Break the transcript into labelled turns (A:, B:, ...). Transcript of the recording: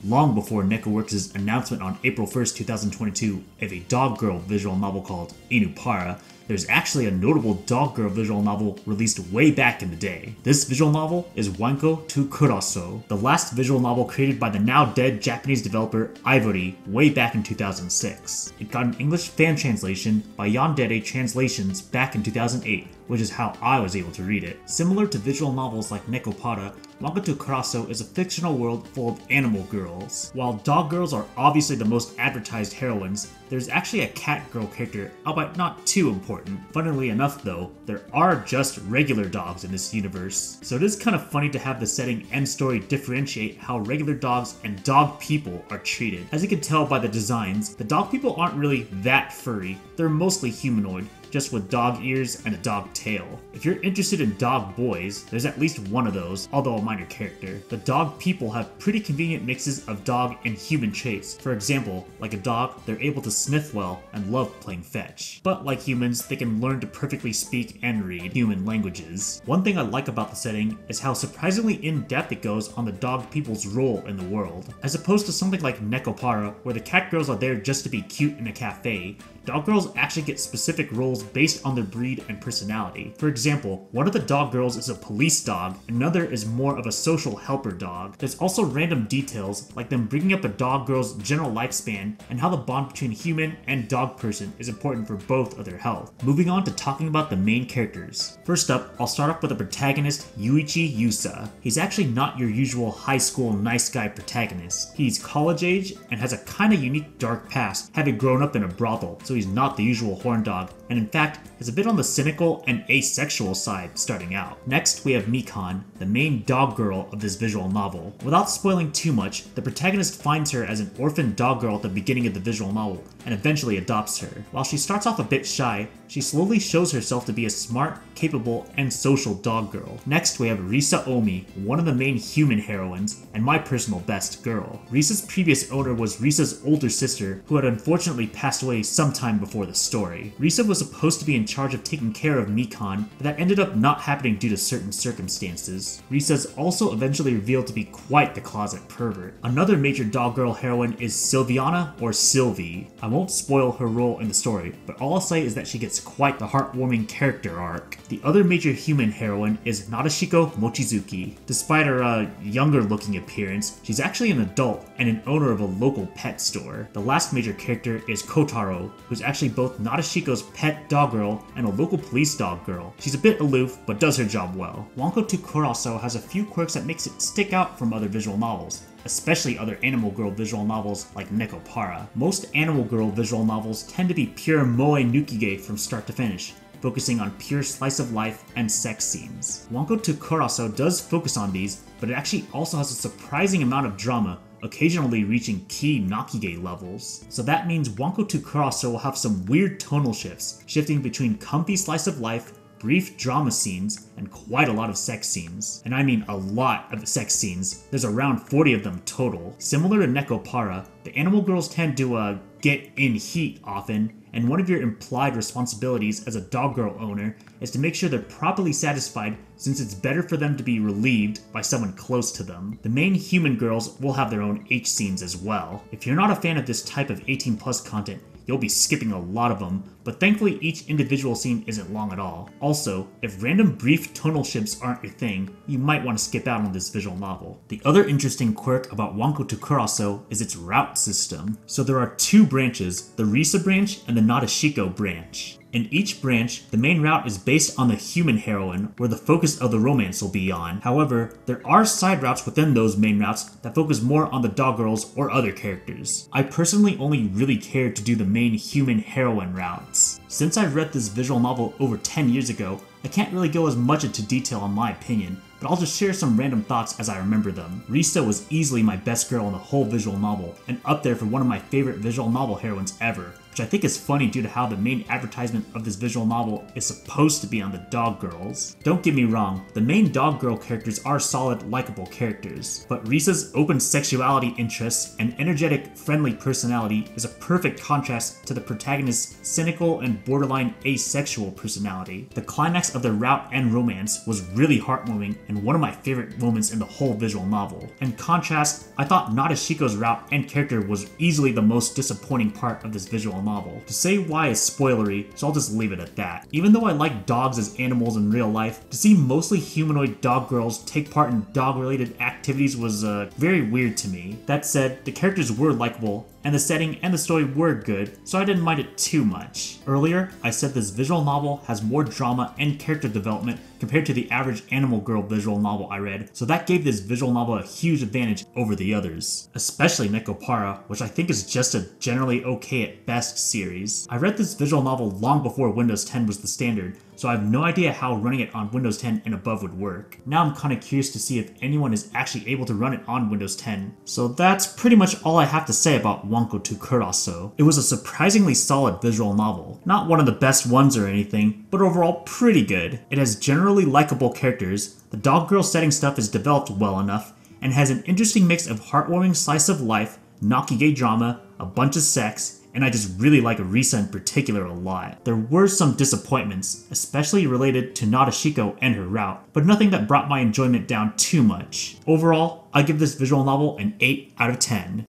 A: long before Neko Works' announcement on April 1st, 2022 of a dog girl visual novel called Inu Para. There's actually a notable dog girl visual novel released way back in the day. This visual novel is Wanko to Kurasou, the last visual novel created by the now dead Japanese developer Ivory way back in 2006. It got an English fan translation by Yandere Translations back in 2008, which is how I was able to read it. Similar to visual novels like Neko Para, Wanko to Kurasou is a fictional world full of animal girls. While dog girls are obviously the most advertised heroines, there's actually a cat girl character, albeit not too important. Funnily enough though, there are just regular dogs in this universe. So it is kind of funny to have the setting and story differentiate how regular dogs and dog people are treated. As you can tell by the designs, the dog people aren't really that furry, they're mostly humanoid, just with dog ears and a dog tail. If you're interested in dog boys, there's at least one of those, although a minor character. The dog people have pretty convenient mixes of dog and human traits. For example, like a dog, they're able to sniff well and love playing fetch. But like humans, they can learn to perfectly speak and read human languages. One thing I like about the setting is how surprisingly in-depth it goes on the dog people's role in the world. As opposed to something like Neko Para, where the cat girls are there just to be cute in a cafe, dog girls actually get specific roles based on their breed and personality. For example, one of the dog girls is a police dog, another is more of a social helper dog. There's also random details, like them bringing up a dog girl's general lifespan and how the bond between human and dog person is important for both of their health. Moving on to talking about the main characters. First up, I'll start off with the protagonist, Yuichi Yusa. He's actually not your usual high school nice guy protagonist. He's college age and has a kinda unique dark past, having grown up in a brothel, so he's not the usual horn dog, and in fact, is a bit on the cynical and asexual side starting out. Next, we have Mikan, the main dog girl of this visual novel. Without spoiling too much, the protagonist finds her as an orphan dog girl at the beginning of the visual novel, and eventually adopts her. While she starts off a bit shy, she slowly shows herself to be a smart, capable, and social dog girl. Next, we have Risa Omi, one of the main human heroines, and my personal best girl. Risa's previous owner was Risa's older sister, who had unfortunately passed away sometime before the story. Risa was supposed to be in charge of taking care of Mikan, but that ended up not happening due to certain circumstances. Risa's also eventually revealed to be quite the closet pervert. Another major dog girl heroine is Sylviana, or Sylvie. I won't spoil her role in the story, but all I'll say is that she gets quite the heartwarming character arc. The other major human heroine is Nadeshiko Mochizuki. Despite her younger looking appearance, she's actually an adult and an owner of a local pet store. The last major character is Kotaro, who's actually both Nadeshiko's pet dog girl and a local police dog girl. She's a bit aloof, but does her job well. Wanko to Kurasou has a few quirks that makes it stick out from other visual novels, especially other animal girl visual novels like Neko Para. Most animal girl visual novels tend to be pure moe nukige from start to finish, focusing on pure slice of life and sex scenes. Wanko to Kurasou does focus on these, but it actually also has a surprising amount of drama, occasionally reaching key nakige levels. So that means Wanko to Kurasou will have some weird tonal shifts, shifting between comfy slice of life, brief drama scenes, and quite a lot of sex scenes. And I mean a lot of sex scenes. There's around 40 of them total. Similar to Neko Para, the animal girls tend to get in heat often, and one of your implied responsibilities as a dog girl owner is to make sure they're properly satisfied, since it's better for them to be relieved by someone close to them. The main human girls will have their own H scenes as well. If you're not a fan of this type of 18+ content, you'll be skipping a lot of them, but thankfully each individual scene isn't long at all. Also, if random brief tonal shifts aren't your thing, you might want to skip out on this visual novel. The other interesting quirk about Wanko to Kurasou is its route system. So there are two branches, the Risa branch and the Nadeshiko branch. In each branch, the main route is based on the human heroine, where the focus of the romance will be on. However, there are side routes within those main routes that focus more on the dog girls or other characters. I personally only really cared to do the main human heroine routes. Since I read this visual novel over 10 years ago, I can't really go as much into detail on my opinion, but I'll just share some random thoughts as I remember them. Risa was easily my best girl in the whole visual novel, and up there for one of my favorite visual novel heroines ever. which I think is funny due to how the main advertisement of this visual novel is supposed to be on the dog girls. Don't get me wrong, the main dog girl characters are solid, likable characters, but Risa's open sexuality interests and energetic, friendly personality is a perfect contrast to the protagonist's cynical and borderline asexual personality. The climax of their route and romance was really heartwarming and one of my favorite moments in the whole visual novel. In contrast, I thought Nadeshiko's route and character was easily the most disappointing part of this visual novel. To say why is spoilery, so I'll just leave it at that. Even though I like dogs as animals in real life, to see mostly humanoid dog girls take part in dog-related activities was very weird to me. That said, the characters were likable, and the setting and the story were good, so I didn't mind it too much. Earlier, I said this visual novel has more drama and character development compared to the average Animal Girl visual novel I read, so that gave this visual novel a huge advantage over the others. Especially Neko Para, which I think is just a generally okay at best series. I read this visual novel long before Windows 10 was the standard, so I have no idea how running it on Windows 10 and above would work. Now I'm kinda curious to see if anyone is actually able to run it on Windows 10. So that's pretty much all I have to say about Wanko to Kurasou. It was a surprisingly solid visual novel. Not one of the best ones or anything, but overall pretty good. It has generally likable characters, the dog girl setting stuff is developed well enough, and has an interesting mix of heartwarming slice of life, Nakige drama, a bunch of sex, and I just really like Risa in particular a lot. There were some disappointments, especially related to Nadeshiko and her route, but nothing that brought my enjoyment down too much. Overall, I give this visual novel an 8 out of 10.